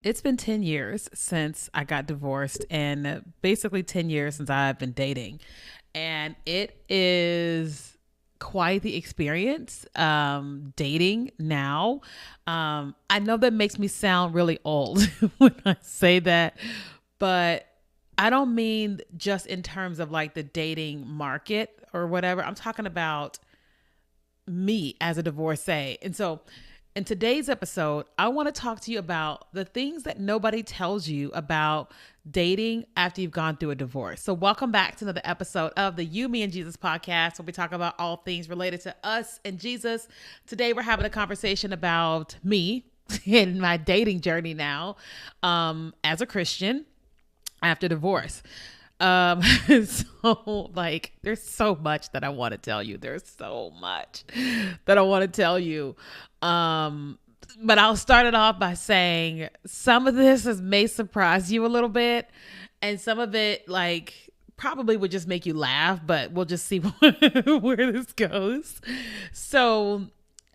It's been 10 years since I got divorced, and basically 10 years since I've been dating. And it is quite the experience dating now. I know that makes me sound really old when I say that, but I don't mean just in terms of like the dating market or whatever. I'm talking about me as a divorcee. And so, in today's episode, I want to talk to you about the things that nobody tells you about dating after you've gone through a divorce. So, welcome back to another episode of the You, Me, and Jesus podcast, where we talk about all things related to us and Jesus. Today, we're having a conversation about me and my dating journey now as a Christian after divorce. So like there's so much that I want to tell you. There's so much that I want to tell you. But I'll start it off by saying some of this may surprise you a little bit, and some of it like probably would just make you laugh, but we'll just see where this goes. So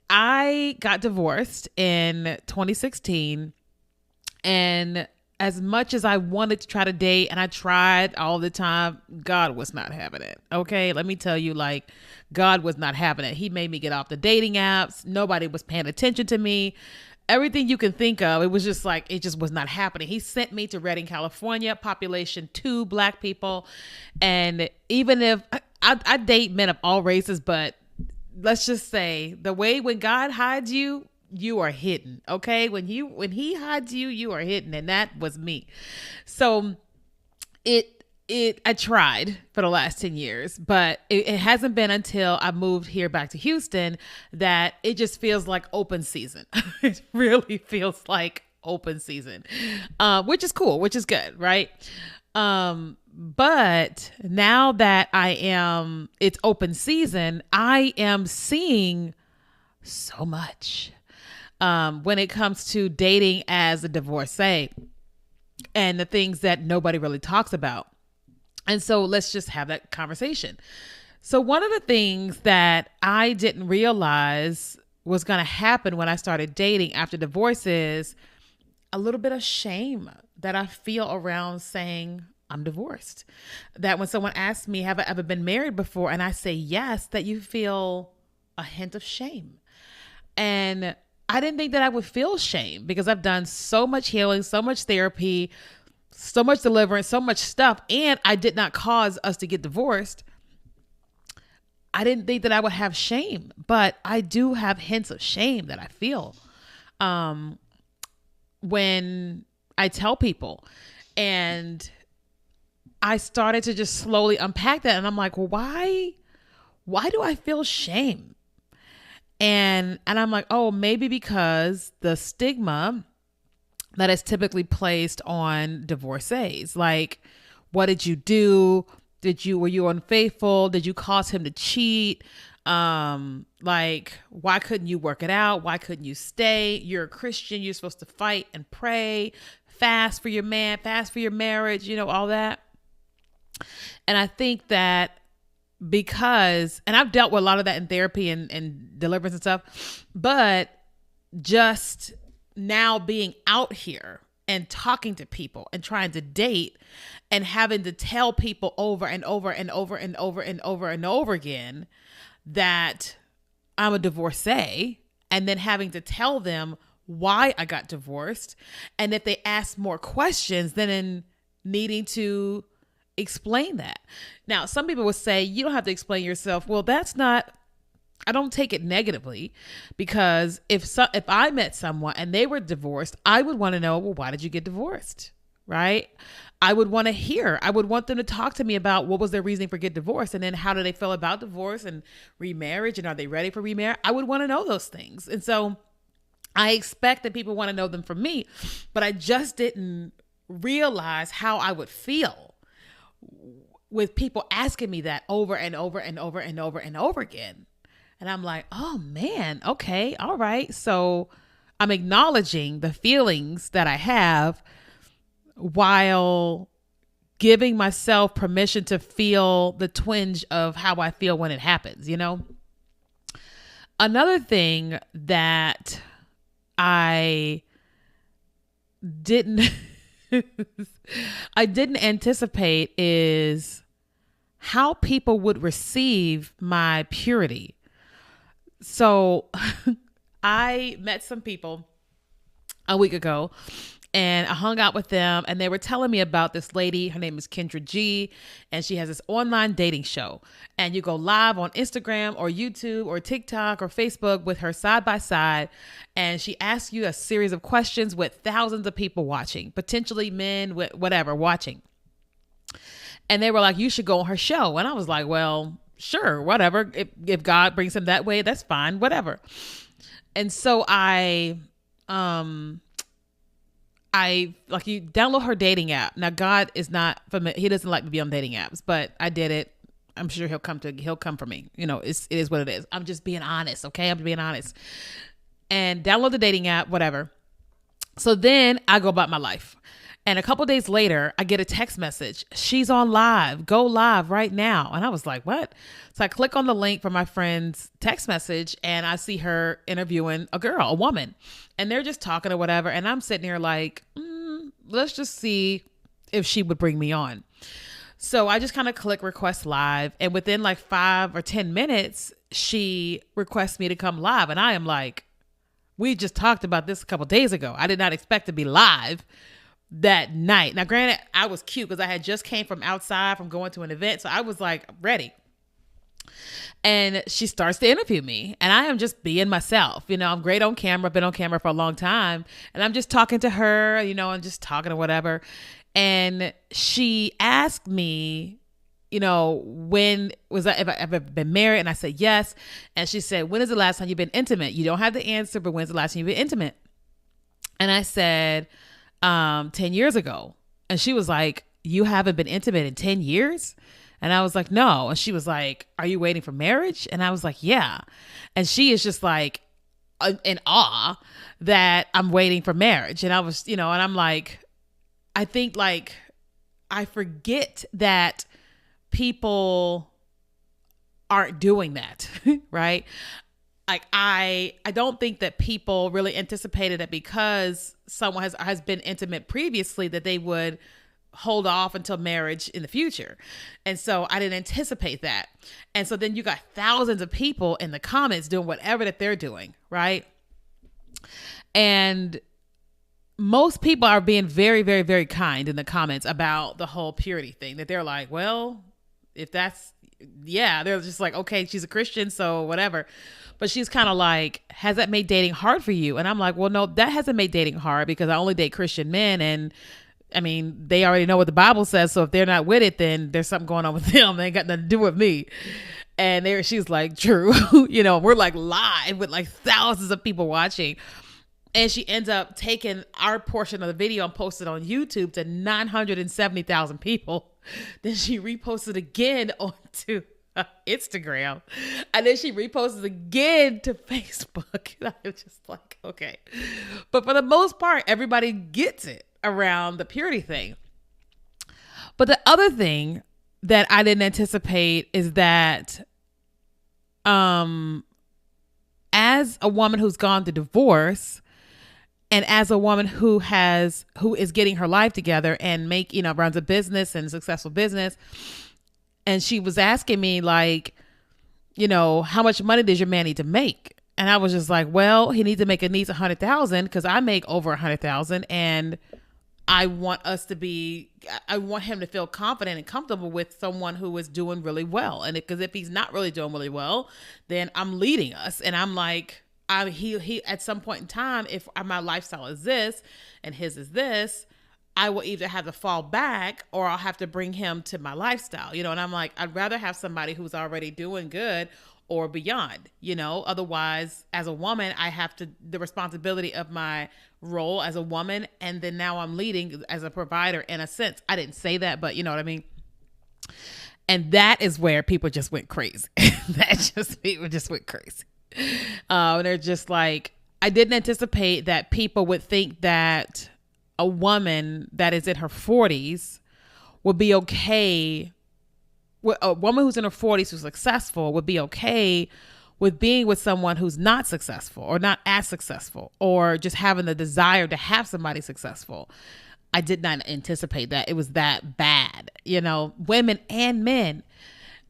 I got divorced in 2016, and as much as I wanted to try to date and I tried all the time, God was not having it. Okay. Let me tell you, like, God was not having it. He made me get off the dating apps. Nobody was paying attention to me. Everything you can think of, it was just like, it just was not happening. He sent me to Redding, California, population 2 Black people. And even if I date men of all races, but let's just say the way when God hides you, you are hidden. Okay. When he hides you, you are hidden. And that was me. So I tried for the last 10 years, but it hasn't been until I moved here back to Houston that it just feels like open season. It really feels like open season, which is cool, which is good. Right. But now that it's open season, I am seeing so much when it comes to dating as a divorcee and the things that nobody really talks about. And so let's just have that conversation. So one of the things that I didn't realize was going to happen when I started dating after divorce is a little bit of shame that I feel around saying I'm divorced. That when someone asks me, have I ever been married before? And I say yes, that you feel a hint of shame. And I didn't think that I would feel shame because I've done so much healing, so much therapy, so much deliverance, so much stuff, and I did not cause us to get divorced. I didn't think that I would have shame, but I do have hints of shame that I feel when I tell people. And I started to just slowly unpack that, and I'm like, well, why do I feel shame? And I'm like, oh, maybe because the stigma that is typically placed on divorcees. Like, what did you do? Were you unfaithful? Did you cause him to cheat? Like, why couldn't you work it out? Why couldn't you stay? You're a Christian. You're supposed to fight and pray, fast for your man, fast for your marriage, all that. And I think that and I've dealt with a lot of that in therapy and deliverance and stuff, but just now being out here and talking to people and trying to date and having to tell people over and over and over and over and over and over again that I'm a divorcee, and then having to tell them why I got divorced. And if they ask more questions, then in needing to explain that. Now, some people would say, you don't have to explain yourself. Well, I don't take it negatively, because if I met someone and they were divorced, I would want to know, well, why did you get divorced? Right? I would want them to talk to me about what was their reasoning for getting divorced, and then how do they feel about divorce and remarriage, and are they ready for remarriage? I would want to know those things. And so I expect that people want to know them from me, but I just didn't realize how I would feel with people asking me that over and over and over and over and over again. And I'm like, oh man, okay, all right. So I'm acknowledging the feelings that I have while giving myself permission to feel the twinge of how I feel when it happens, Another thing that I didn't I didn't anticipate is how people would receive my purity. So I met some people a week ago and I hung out with them and they were telling me about this lady. Her name is Kendra G, and she has this online dating show, and you go live on Instagram or YouTube or TikTok or Facebook with her side by side. And she asks you a series of questions with thousands of people watching, potentially men, whatever, watching. And they were like, you should go on her show. And I was like, well, sure, whatever. If God brings him that way, that's fine, whatever. And so I like, you download her dating app. Now, God is not familiar. He doesn't like to be on dating apps, but I did it. I'm sure he'll come for me. You know, it is what it is. I'm just being honest. Okay. I'm being honest, and download the dating app, whatever. So then I go about my life. And a couple of days later, I get a text message. She's on live. Go live right now. And I was like, what? So I click on the link from my friend's text message and I see her interviewing a woman. And they're just talking or whatever. And I'm sitting here like, let's just see if she would bring me on. So I just kind of click request live. And within like 5 or 10 minutes, she requests me to come live. And I am like, we just talked about this a couple of days ago. I did not expect to be live that night. Now, granted, I was cute because I had just came from outside from going to an event. So I was like ready. And she starts to interview me and I am just being myself. You know, I'm great on camera, been on camera for a long time. And I'm just talking to her, you know, and just talking or whatever. And she asked me, you know, when was I, if I ever been married? And I said, yes. And she said, when is the last time you've been intimate? You don't have the answer, but when's the last time you've been intimate? And I said, 10 years ago. And she was like, you haven't been intimate in 10 years? And I was like, no. And she was like, are you waiting for marriage? And I was like, yeah. And she is just like in awe that I'm waiting for marriage. And I was, you know, and I'm like, I think like, I forget that people aren't doing that, right? Like I don't think that people really anticipated that because someone has been intimate previously that they would hold off until marriage in the future. And so I didn't anticipate that. And so then you got thousands of people in the comments doing whatever that they're doing, right? And most people are being very, very, very kind in the comments about the whole purity thing, that they're like, well, if that's, yeah, they're just like, okay, she's a Christian, so whatever. But she's kind of like, has that made dating hard for you? And I'm like, well, no, that hasn't made dating hard because I only date Christian men. And I mean, they already know what the Bible says. So if they're not with it, then there's something going on with them. They ain't got nothing to do with me. And she's like, true. You know, we're like live with like thousands of people watching. And she ends up taking our portion of the video and posted on YouTube to 970,000 people. Then she reposted again onto Instagram. And then she reposted again to Facebook. And I'm just like, okay. But for the most part, everybody gets it around the purity thing. But the other thing that I didn't anticipate is that as a woman who's gone through divorce, and as a woman who is getting her life together and runs a business and a successful business. And she was asking me like, how much money does your man need to make? And I was just like, well, he needs to make at least 100,000 because I make over 100,000 and I want him to feel confident and comfortable with someone who is doing really well. And because if he's not really doing really well, then I'm leading us. And I'm like, he at some point in time, if my lifestyle is this and his is this, I will either have to fall back or I'll have to bring him to my lifestyle, and I'm like, I'd rather have somebody who's already doing good or beyond, otherwise as a woman, I have the responsibility of my role as a woman. And then now I'm leading as a provider in a sense. I didn't say that, but you know what I mean? And that is where people just went crazy. People just went crazy. They're just like, I didn't anticipate that people would think that a woman that is in her 40s would be okay. A woman who's in her 40s who's successful would be okay with being with someone who's not successful or not as successful, or just having the desire to have somebody successful. I did not anticipate that it was that bad, women and men.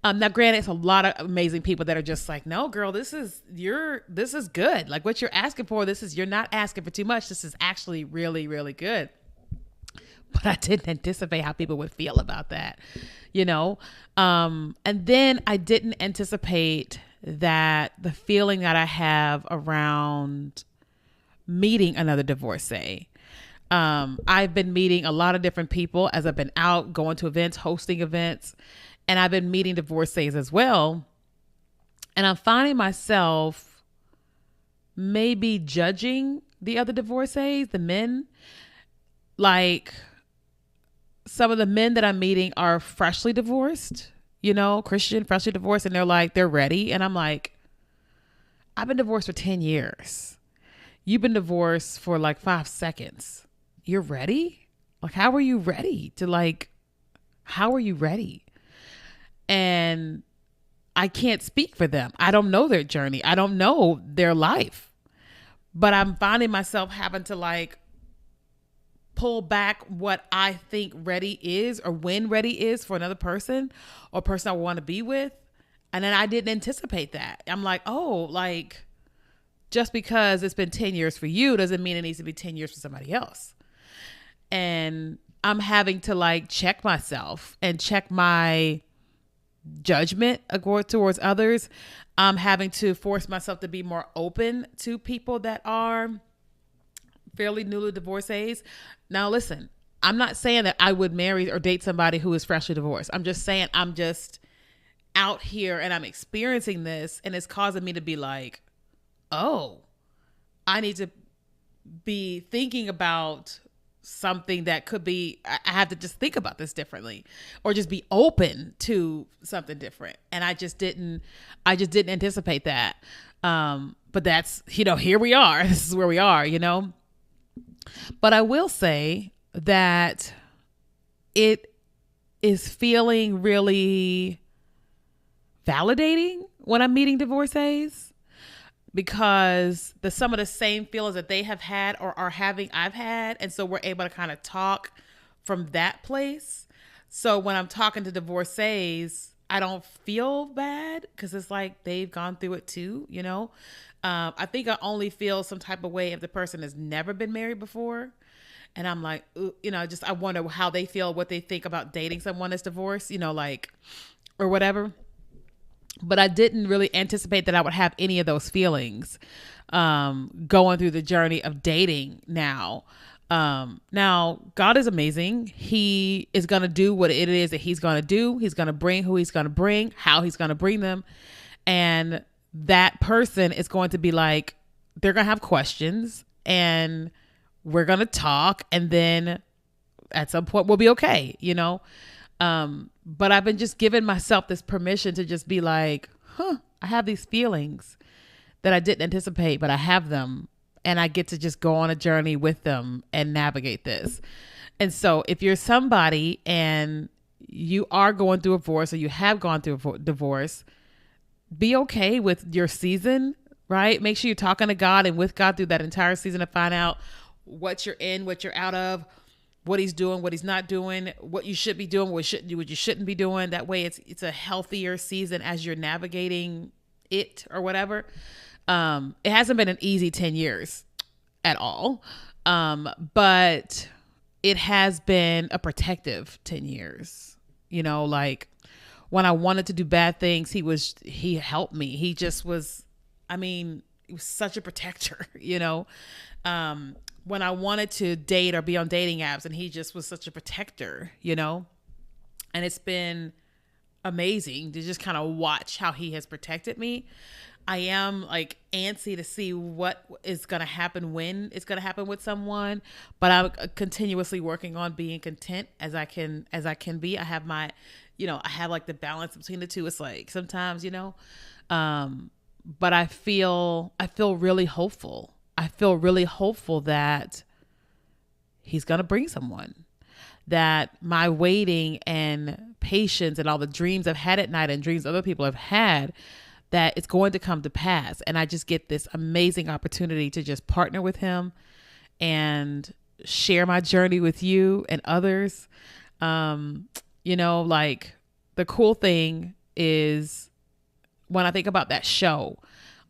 Now granted, it's a lot of amazing people that are just like, no, girl, this is good. Like what you're asking for, you're not asking for too much. This is actually really, really good. But I didn't anticipate how people would feel about that, and then I didn't anticipate that the feeling that I have around meeting another divorcee. I've been meeting a lot of different people as I've been out, going to events, hosting events, and I've been meeting divorcees as well. And I'm finding myself maybe judging the other divorcees, the men. Like some of the men that I'm meeting are freshly divorced, Christian, freshly divorced. And they're ready. And I'm like, I've been divorced for 10 years. You've been divorced for like 5 seconds. You're ready? Like, how are you ready how are you ready? And I can't speak for them. I don't know their journey. I don't know their life, but I'm finding myself having to pull back what I think ready is, or when ready is for another person or person I want to be with. And then I didn't anticipate that. I'm like, just because it's been 10 years for you doesn't mean it needs to be 10 years for somebody else. And I'm having to check myself and check my judgment towards others. I'm having to force myself to be more open to people that are fairly newly divorcees. Now, listen, I'm not saying that I would marry or date somebody who is freshly divorced. I'm just saying I'm just out here and I'm experiencing this, and it's causing me to be like, oh, I need to be thinking about something that could be, I have to just think about this differently, or just be open to something different. And I just didn't anticipate that. But that's, here we are. This is where we are, But I will say that it is feeling really validating when I'm meeting divorcees, because some of the same feelings that they have had or are having, I've had. And so we're able to kind of talk from that place. So when I'm talking to divorcees, I don't feel bad, because it's like they've gone through it too, I think I only feel some type of way if the person has never been married before. And I'm like, I wonder how they feel, what they think about dating someone that's divorced, or whatever. But I didn't really anticipate that I would have any of those feelings going through the journey of dating now. Now, God is amazing. He is going to do what it is that he's going to do. He's going to bring who he's going to bring, how he's going to bring them. And that person is going to be like, they're going to have questions, and we're going to talk. And then at some point we'll be okay, But I've been just giving myself this permission to just be like, I have these feelings that I didn't anticipate, but I have them, and I get to just go on a journey with them and navigate this. And so if you're somebody and you are going through a divorce, or you have gone through a divorce, be okay with your season, right? Make sure you're talking to God and with God through that entire season to find out what you're in, what you're out of, what he's doing, what he's not doing, what you should be doing, what you shouldn't be doing. That way it's a healthier season as you're navigating it or whatever. It hasn't been an easy 10 years at all. But it has been a protective 10 years, when I wanted to do bad things, he helped me. He just was, he was such a protector, when I wanted to date or be on dating apps, and he just was such a protector, and it's been amazing to just kind of watch how he has protected me. I am antsy to see what is going to happen, when it's going to happen with someone, but I'm continuously working on being content as I can be. I have my, I have the balance between the two. It's sometimes, but I feel really hopeful. I feel really hopeful that he's going to bring someone, that my waiting and patience and all the dreams I've had at night and dreams other people have had, that it's going to come to pass. And I just get this amazing opportunity to just partner with him and share my journey with you and others. Like the cool thing is when I think about that show,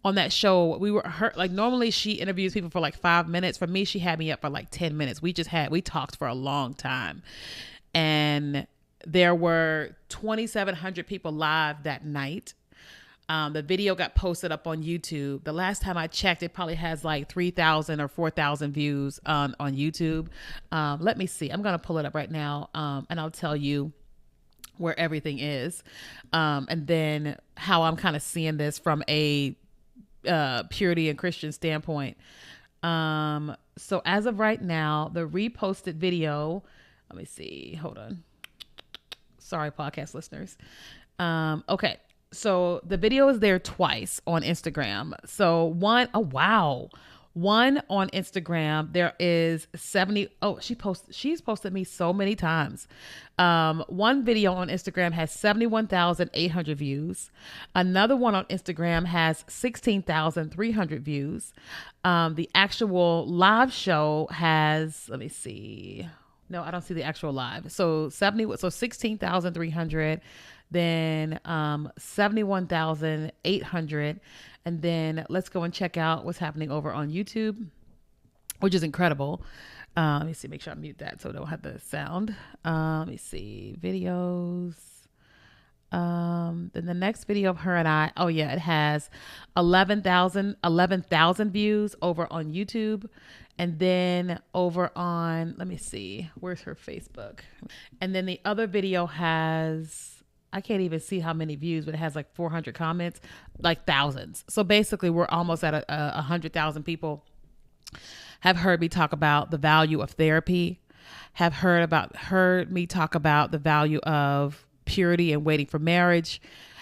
on that show, we were hurt. Like normally she interviews people for like 5 minutes. For me, she had me up for like 10 minutes. We talked for a long time. And there were 2,700 people live that night. The video got posted up on YouTube. The last time I checked, it probably has like 3,000 or 4,000 views on YouTube. Let me see. I'm going to pull it up right now, and I'll tell you where everything is, and then how I'm kind of seeing this from a purity and Christian standpoint. So as of right now, the reposted video, let me see. Hold on. Sorry, podcast listeners. Okay. So the video is there twice on Instagram. So one on Instagram, there is 70. Oh, she's posted me so many times. One video on Instagram has 71,800 views. Another one on Instagram has 16,300 views. The actual live show has, let me see. No, I don't see the actual live. So 16,300, then 71,800. And then let's go and check out what's happening over on YouTube, which is incredible. Let me see, make sure I mute that so I don't have the sound. Let me see, videos. Then the next video of her and I, it has 11,000 views over on YouTube. And then over on, let me see, where's her Facebook? And then the other video has, I can't even see how many views, but it has like 400 comments, like thousands. So basically we're almost at 100,000 people have heard me talk about the value of therapy, have heard me talk about the value of purity and waiting for marriage,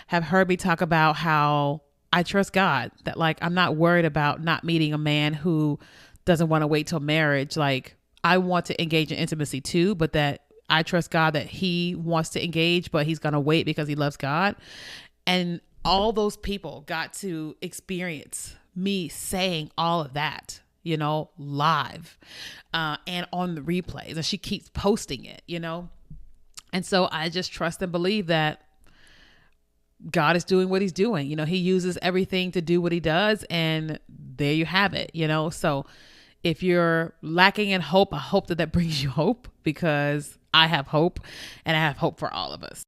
have heard me talk about how I trust God, that like, I'm not worried about not meeting a man who doesn't want to wait till marriage. Like I want to engage in intimacy too, but that I trust God that he wants to engage, but he's going to wait because he loves God. And all those people got to experience me saying all of that, live, and on the replays, and she keeps posting it, And so I just trust and believe that God is doing what he's doing. He uses everything to do what he does, and there you have it, So if you're lacking in hope, I hope that brings you hope, because I have hope, and I have hope for all of us.